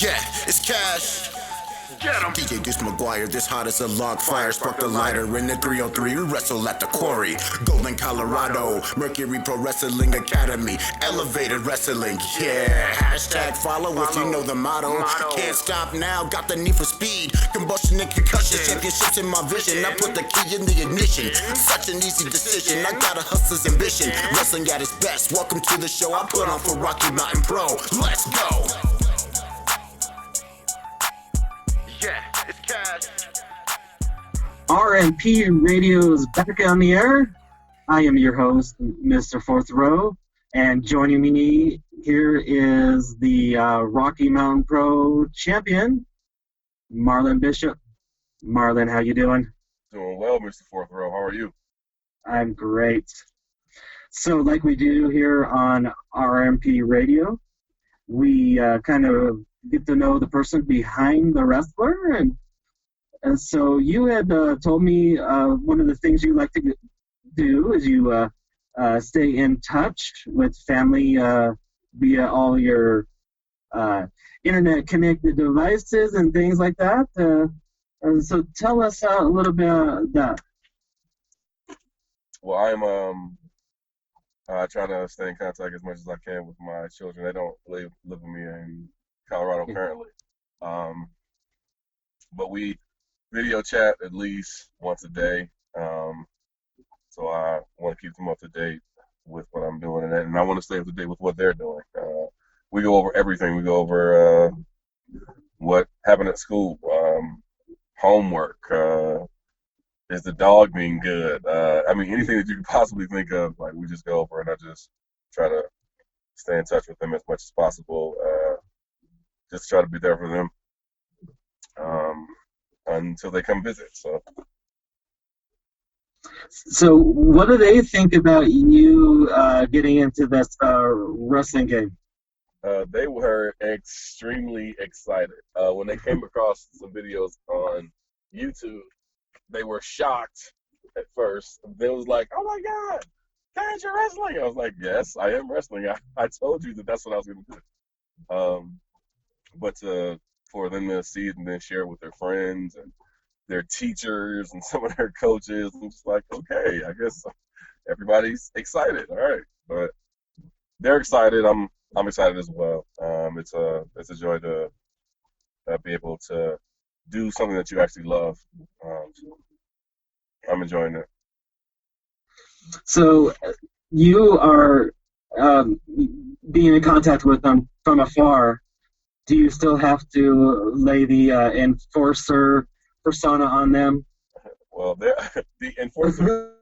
Yeah, it's Cash. Get him. DJ Deuce McGuire, this hot as a log fire. Spark the lighter in the 303. We wrestle at the quarry. Golden, Colorado. Mercury Pro Wrestling Academy. Elevated wrestling. Yeah. Hashtag follow if you know the motto. Can't stop now. Got the need for speed. Combustion and concussion. Championships in my vision. I put the key in the ignition. Such an easy decision. I got a hustler's ambition. Wrestling at its best. Welcome to the show I put on for Rocky Mountain Pro. Let's go. Yeah, it's Cash. RMP Radio is back on the air. I am your host, Mr. Fourth Row, and joining me here is the Rocky Mountain Pro champion, Marlion Bishop. Marlion, how you doing? Doing well, Mr. Fourth Row. How are you? I'm great. So like we do here on RMP Radio, we kind of get to know the person behind the wrestler, and so you had told me one of the things you like to do is you stay in touch with family via all your internet connected devices and things like that. And so tell us a little bit about that. Well, I'm trying to stay in contact as much as I can with my children. They don't live with me in Colorado currently, but we video chat at least once a day, so I want to keep them up to date with what I'm doing, and I want to stay up to date with what they're doing. We go over everything. We go over what happened at school, homework, is the dog being good, I mean, anything that you could possibly think of, like, we just go over, and I just try to stay in touch with them as much as possible, just try to be there for them until they come visit. So what do they think about you getting into this wrestling game? They were extremely excited. When they came across some videos on YouTube, they were shocked at first. They was like, "Oh my God, Cash, you're wrestling!" I was like, "Yes, I am wrestling. I told you that's what I was going to do." But for them to see it and then share it with their friends and their teachers and some of their coaches, I'm just like, okay, I guess everybody's excited. All right, but they're excited. I'm excited as well. It's a joy to be able to do something that you actually love. I'm enjoying it. So you are being in contact with them from afar. Do you still have to lay the enforcer persona on them? Well, the enforcer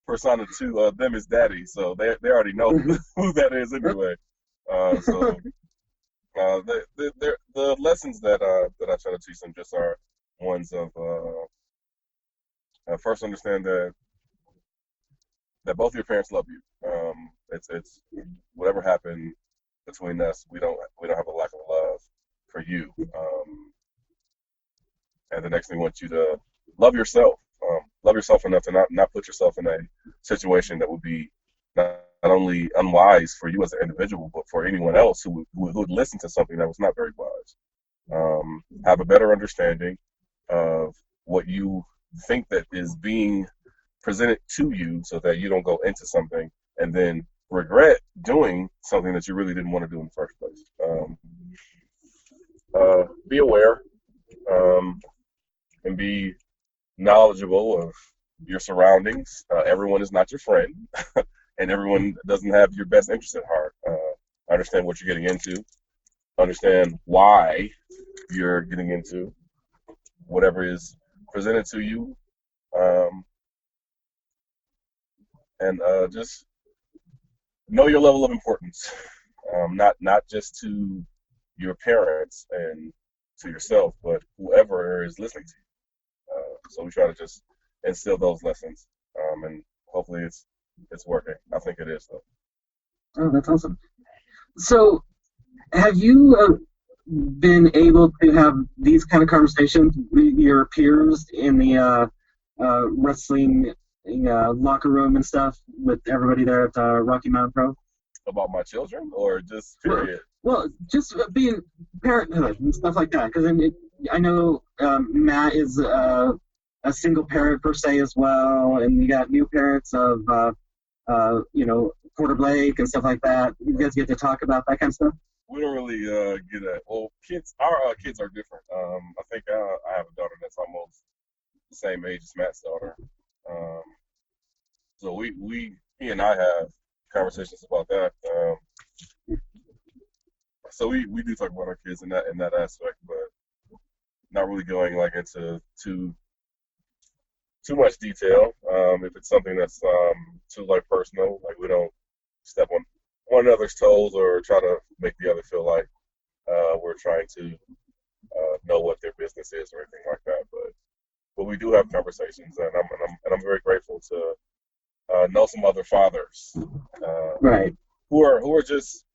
persona to them is daddy, so they already know who that is anyway. So the lessons that I try to teach them just are ones of first understand that both your parents love you. It's whatever happened between us, we don't have a lack of love for you. And the next thing, we want you to love yourself. Love yourself enough to not put yourself in a situation that would be not only unwise for you as an individual, but for anyone else who would listen to something that was not very wise. Have a better understanding of what you think that is being presented to you, so that you don't go into something and then regret doing something that you really didn't want to do in the first place. Be aware and be knowledgeable of your surroundings. Everyone is not your friend, and everyone doesn't have your best interest at heart. Understand what you're getting into. Understand why you're getting into whatever is presented to you. And just know your level of importance, not just to your parents and to yourself, but whoever is listening to you. So we try to just instill those lessons, and hopefully it's working. I think it is, though. Oh, that's awesome. So have you been able to have these kind of conversations with your peers in the wrestling locker room and stuff with everybody there at Rocky Mountain Pro? About my children, or just period? Well, just being parenthood and stuff like that. Because I know Matt is a single parent per se as well, and you got new parents of Porter Blake and stuff like that. You guys get to talk about that kind of stuff. We don't really get that. Well, our kids are different. I think I have a daughter that's almost the same age as Matt's daughter. So he and I have conversations about that. So we do talk about our kids in that aspect, but not really going like into too much detail. If it's something that's too like personal, like we don't step on one another's toes or try to make the other feel like we're trying to know what their business is or anything like that. But we do have conversations, and I'm very grateful to know some other fathers, right, who are just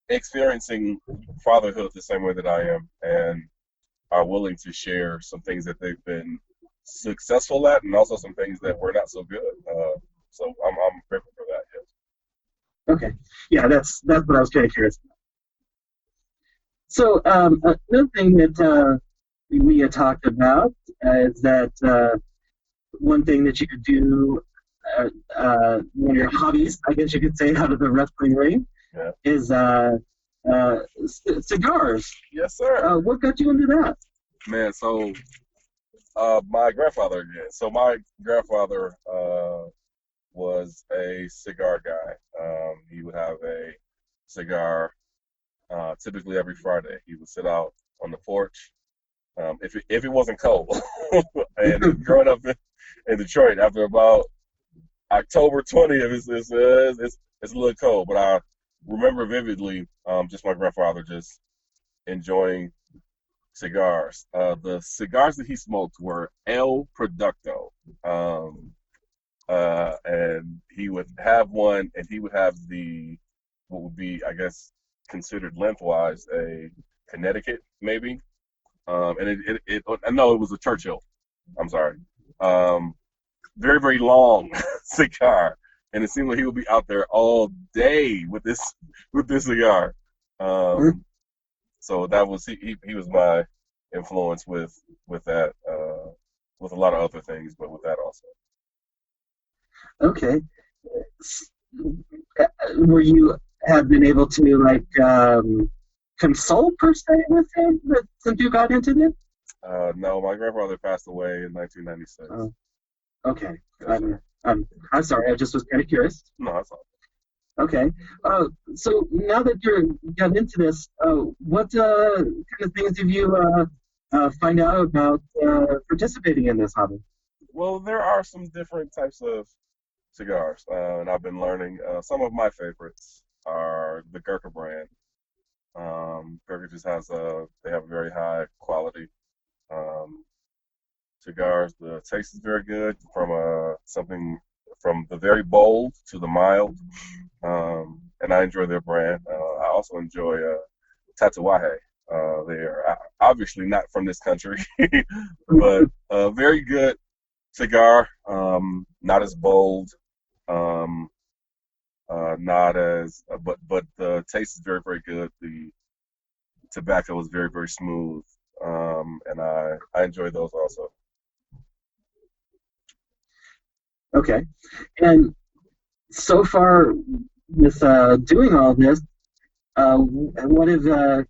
experiencing fatherhood the same way that I am, and are willing to share some things that they've been successful at, and also some things that were not so good. So I'm grateful for that. Yes. Okay, yeah, that's what I was kind of curious about. So another thing that we had talked about is that one thing that you could do, one of your hobbies, I guess you could say, out of the wrestling ring, yeah, is cigars. Yes, sir. What got you into that? Man, so my grandfather again. So my grandfather was a cigar guy. He would have a cigar typically every Friday. He would sit out on the porch if it wasn't cold. And growing up in Detroit, after about October 20th, it's a little cold. But I remember vividly just my grandfather just enjoying cigars. The cigars that he smoked were El Producto. And he would have one, and he would have what would be, I guess, considered lengthwise a Connecticut, maybe. And I know it was a Churchill. I'm sorry. Very, very long cigar. And it seemed like he would be out there all day with this cigar. So that was he was my influence with that, with a lot of other things, but with that also. Okay. Were you have been able to consult per se with him since you got into this? No, my grandfather passed away in 1996. Okay. I'm sorry. I just was kind of curious. No, that's all. Okay. So now that you're got into this, what kind of things have you find out about participating in this hobby? Well, there are some different types of cigars, and I've been learning. Some of my favorites are the Gurkha brand. Gurkha just they have a very high quality cigars. The taste is very good, from something from the very bold to the mild, and I enjoy their brand. I also enjoy Tatuaje. They are obviously not from this country, but a very good cigar. Not as bold, not as, but the taste is very, very good. The tobacco is very, very smooth, and I enjoy those also. Okay. And so far with doing all this, what have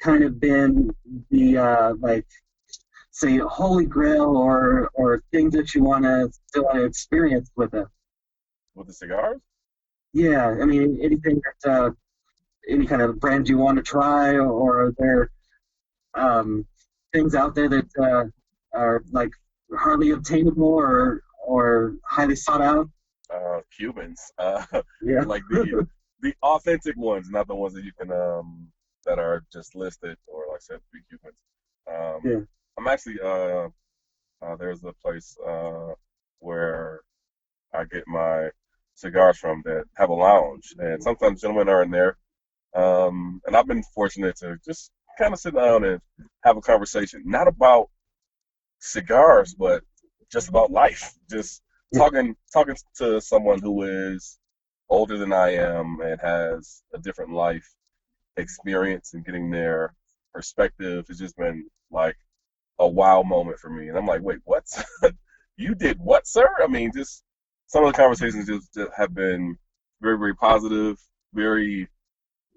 kind of been the say holy grail or things that you still want to experience with it? With the cigars? Yeah, I mean anything that any kind of brand you want to try, or are there things out there that are like hardly obtainable or highly sought out? Cubans, yeah, like the authentic ones, not the ones that you can that are just listed or like said to be Cubans. Yeah. I'm actually there's a place where I get my cigars from that have a lounge, and sometimes gentlemen are in there, and I've been fortunate to just kind of sit down and have a conversation, not about cigars, but just about life, just talking to someone who is older than I am and has a different life experience, and getting their perspective has just been like a wow moment for me. And I'm like, wait, what? You did what, sir? I mean, just some of the conversations just have been very, very positive, very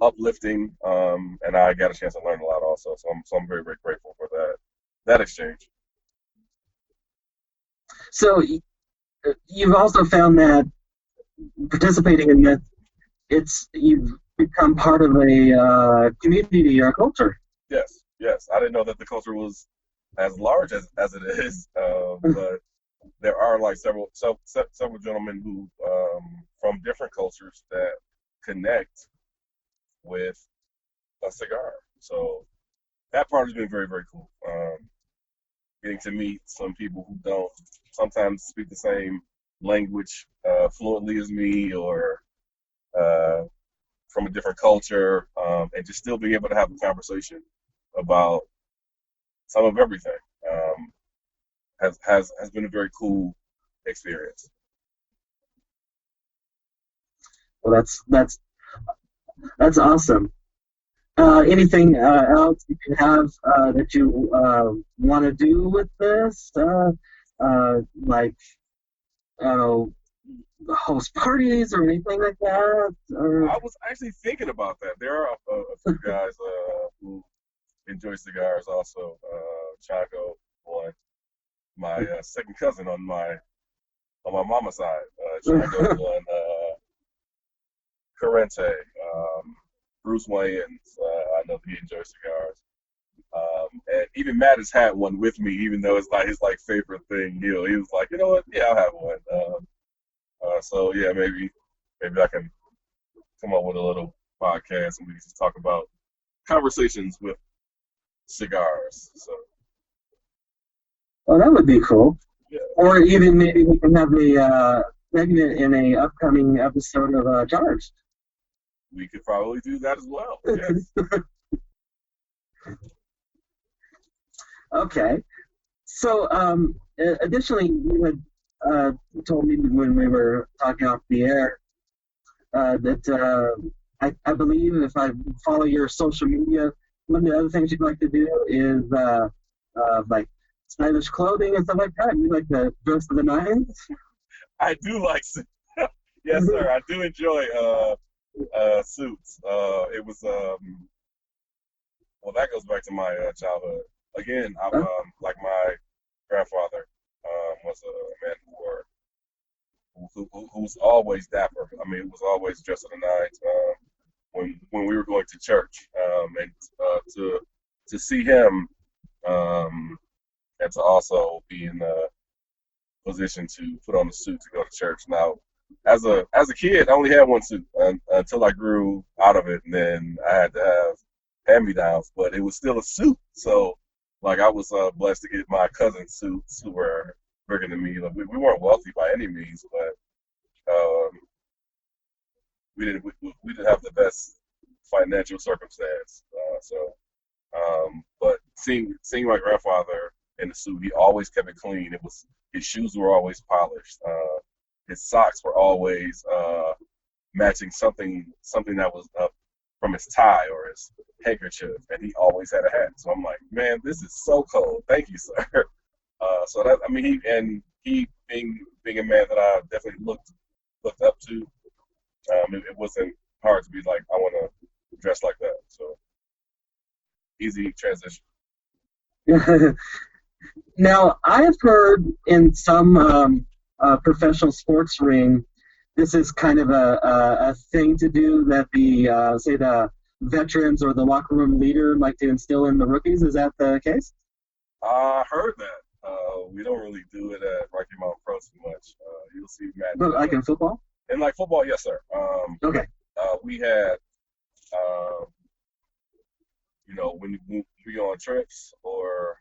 uplifting, and I got a chance to learn a lot also. So I'm very, very grateful for that exchange. So you've also found that participating in that, you've become part of a community or a culture. Yes, yes. I didn't know that the culture was as large as it is, but there are like several gentlemen who from different cultures that connect with a cigar. So that part has been very, very cool. Getting to meet some people who don't sometimes speak the same language fluently as me, or from a different culture, and just still being able to have a conversation about some of everything has been a very cool experience. Well, that's awesome. Anything else you can have that you want to do with this? Like, host parties or anything like that? Or... I was actually thinking about that. There are a few guys who enjoy cigars also. Chago, one, my second cousin on my mama's side. Chago, one, Corrente, Bruce Wayans. I know he enjoys cigars. And even Matt has had one with me, even though it's like his favorite thing. He was like, you know what? Yeah, I'll have one. So yeah, maybe I can come up with a little podcast and we can just talk about conversations with cigars. So. Oh, that would be cool. Yeah. Or even maybe we can have a segment in a upcoming episode of Charged. We could probably do that as well. Yes. Okay. So, additionally, you had told me when we were talking off the air that I believe if I follow your social media, one of the other things you'd like to do is like stylish clothing and stuff like that. You like to dress to the nines? I do like suits. Yes, sir. I do enjoy suits. It was well, that goes back to my childhood. Again, I'm like my grandfather was a man who was always dapper. I mean, it was always dressed to the nines. When we were going to church, and to see him, and to also be in the position to put on a suit to go to church. Now, as a kid, I only had one suit until I grew out of it, and then I had to have hand-me-downs, but it was still a suit. So, like, I was blessed to get my cousin's suits who were bigger than me. Like, we weren't wealthy by any means, but we didn't have the best financial circumstance. But seeing my grandfather in the suit, he always kept it clean. His shoes were always polished. His socks were always matching something that was up from his tie or his handkerchief, and he always had a hat. So I'm like, man, this is so cold. Thank you, sir. So that, I mean, he being a man that I definitely looked up to. It wasn't hard to be like, I want to dress like that. So easy transition. Now, I've heard in some professional sports ring, this is kind of a thing to do that the, say, the veterans or the locker room leader like to instill in the rookies. Is that the case? I heard that. We don't really do it at Rocky Mountain Pro too much. You'll see Matt. But like in football? In like football, yes, sir. Okay. We had, when we go on trips or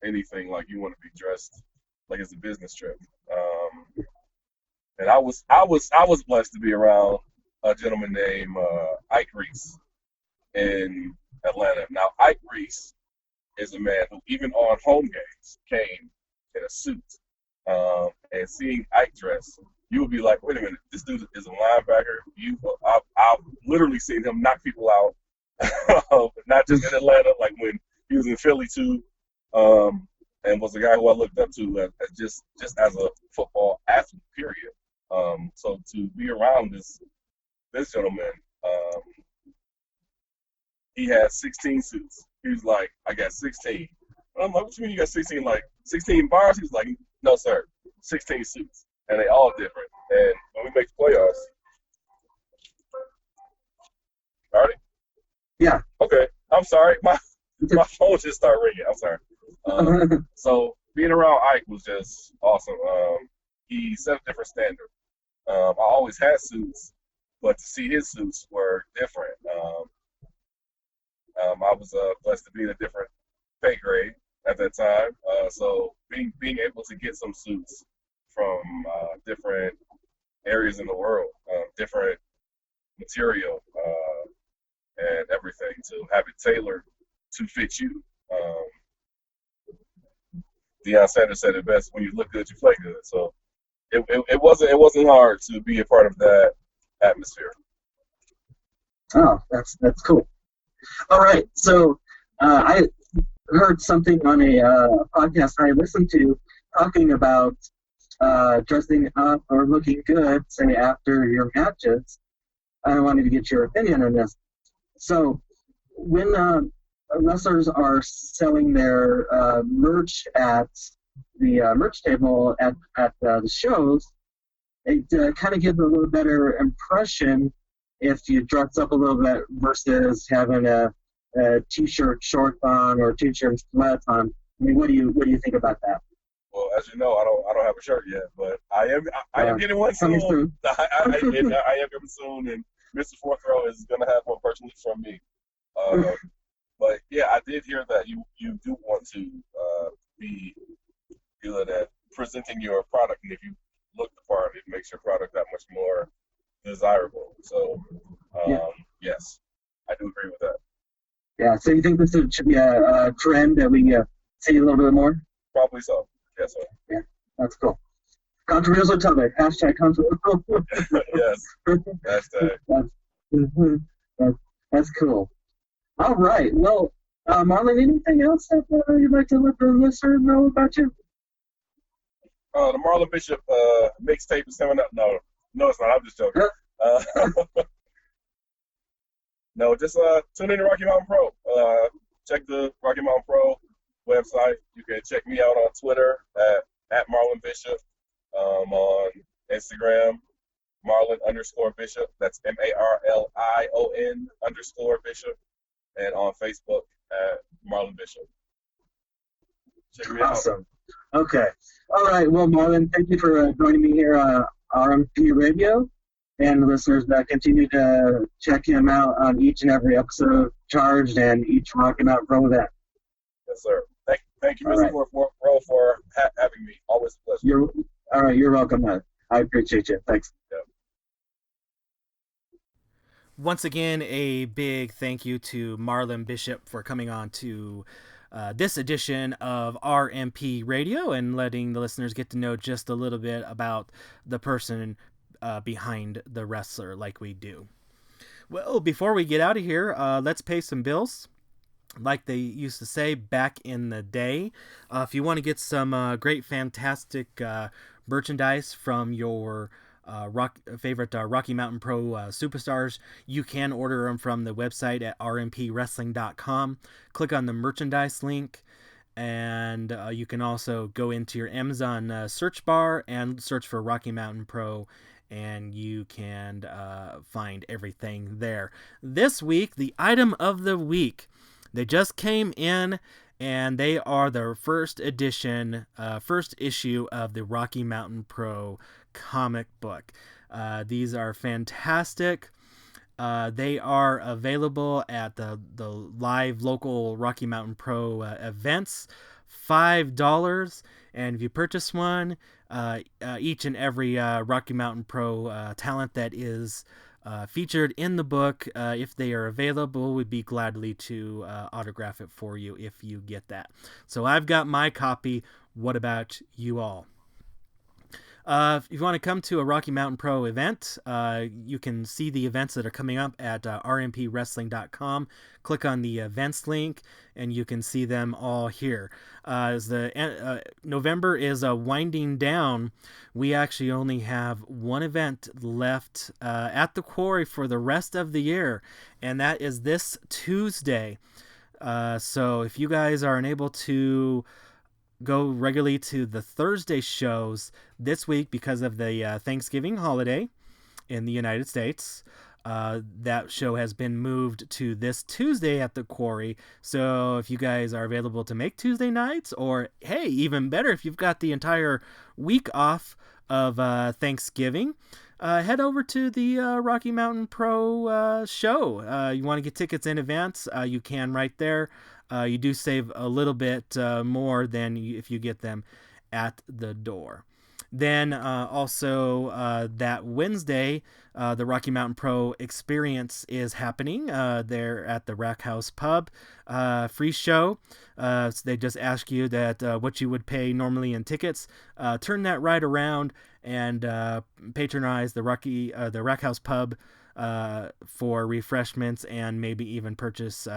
anything, like you want to be dressed like it's a business trip. And I was blessed to be around a gentleman named Ike Reese in Atlanta. Now, Ike Reese is a man who, even on home games, came in a suit. And seeing Ike dress you would be like, wait a minute, this dude is a linebacker. I've literally seen him knock people out, not just in Atlanta, like when he was in Philly too, and was a guy who I looked up to as just as a football athlete, period. So to be around this gentleman, he had 16 suits. He was like, I got 16. And I'm like, what you mean you got 16? Like 16 bars? He was like, no, sir, 16 suits. And they all different. And when we make the playoffs, already? Yeah. Okay. I'm sorry. My phone just started ringing. I'm sorry. So being around Ike was just awesome. He set a different standard. I always had suits, but to see his suits were different. I was blessed to be in a different pay grade at that time. So being able to get some suits from different areas in the world, different material, and everything, to have it tailored to fit you. Deion Sanders said it best: when you look good, you play good. So it wasn't hard to be a part of that atmosphere. Oh, that's cool. All right, so I heard something on a podcast I listened to talking about dressing up or looking good, say, after your matches. I wanted to get your opinion on this. So when wrestlers are selling their merch at the merch table at the shows, it kind of gives a little better impression if you dress up a little bit versus having a t-shirt shorts on or t-shirt and sweats on. I mean, what do you think about that? Well, as you know, I don't have a shirt yet, but I am getting one soon. I am getting soon, and Mr. Fourth Row is going to have one personally from me. But yeah, I did hear that you do want to be good at presenting your product, and if you look the part, it makes your product that much more desirable. So yes, I do agree with that. Yeah. So you think this should be a trend that we see a little bit more? Probably so. Yes, sir. Yeah, that's cool. Controversial topic. Hashtag controversial. Yes. Hashtag. That's cool. All right. Well, Marlon, anything else that you'd like to let the listener know about you? The Marlion Bishop mixtape is coming up. No, it's not. I'm just joking. No, just tune in to Rocky Mountain Pro. Check the Rocky Mountain Pro website. You can check me out on Twitter at Marlion Bishop. On Instagram, Marlion_Bishop. That's MARLION_Bishop. And on Facebook at Marlion Bishop. Check me out. Awesome. Okay. All right. Well, Marlon, thank you for joining me here on RMP Radio. And listeners, continue to check him out on each and every episode of Charged and each Rocky Mountain Pro event. Yes, sir. Thank you, Mr. Rowe, for having me. Always a pleasure. All right. You're welcome, man. I appreciate you. Thanks. Yeah. Once again, a big thank you to Marlion Bishop for coming on to this edition of RMP Radio and letting the listeners get to know just a little bit about the person behind the wrestler like we do. Well, before we get out of here, let's pay some bills. Like they used to say back in the day, if you want to get some great, fantastic merchandise from your favorite Rocky Mountain Pro superstars, you can order them from the website at rmpwrestling.com. Click on the merchandise link, and you can also go into your Amazon search bar and search for Rocky Mountain Pro, and you can find everything there. This week, the item of the week. They just came in, and they are the first issue of the Rocky Mountain Pro comic book. These are fantastic. They are available at the live local Rocky Mountain Pro events, $5. And if you purchase one, each and every Rocky Mountain Pro talent that is featured in the book, if they are available, would be gladly to autograph it for you if you get that. So I've got my copy. What about you all? If you want to come to a Rocky Mountain Pro event, you can see the events that are coming up at rmpwrestling.com. Click on the events link, and you can see them all here. As the November is winding down, we actually only have one event left at the quarry for the rest of the year, and that is this Tuesday. So if you guys are unable to go regularly to the Thursday shows this week because of the Thanksgiving holiday in the United States, that show has been moved to this Tuesday at the quarry. So if you guys are available to make Tuesday nights, or hey, even better, if you've got the entire week off of Thanksgiving, head over to the Rocky Mountain Pro show. You want to get tickets in advance, you can right there. You do save a little bit more than if you get them at the door. Then also that Wednesday, the Rocky Mountain Pro Experience is happening there at the Rack House Pub. Free show. So they just ask you that what you would pay normally in tickets. Turn that right around and patronize the Rack House Pub for refreshments, and maybe even purchase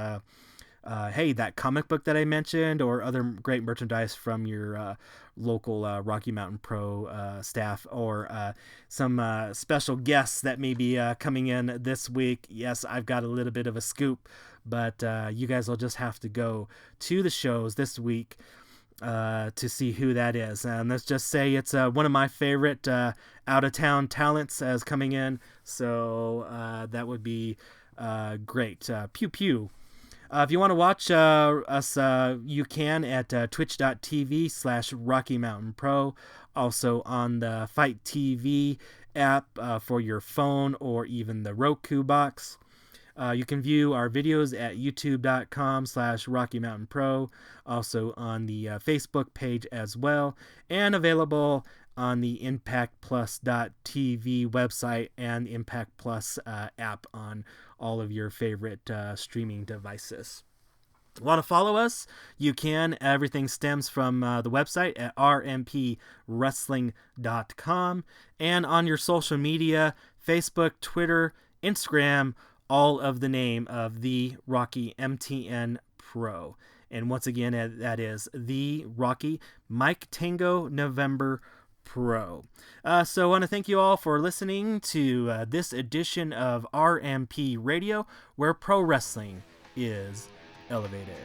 that comic book that I mentioned, or other great merchandise from your local Rocky Mountain Pro staff, or some special guests that may be coming in this week. Yes, I've got a little bit of a scoop, but you guys will just have to go to the shows this week to see who that is. And let's just say it's one of my favorite out-of-town talents as coming in, so that would be great. Pew pew. If you want to watch us, you can at twitch.tv/Rocky Mountain Pro. Also on the Fight TV app for your phone, or even the Roku box. You can view our videos at youtube.com/Rocky Mountain Pro. Also on the Facebook page as well. And available on the ImpactPlus.tv website and Impact Plus app on all of your favorite streaming devices. Want to follow us? You can. Everything stems from the website at rmpwrestling.com, and on your social media, Facebook, Twitter, Instagram, all of the name of the Rocky MTN Pro. And once again, that is the Rocky Mike Tango November Pro. So I want to thank you all for listening to this edition of RMP Radio, where pro wrestling is elevated.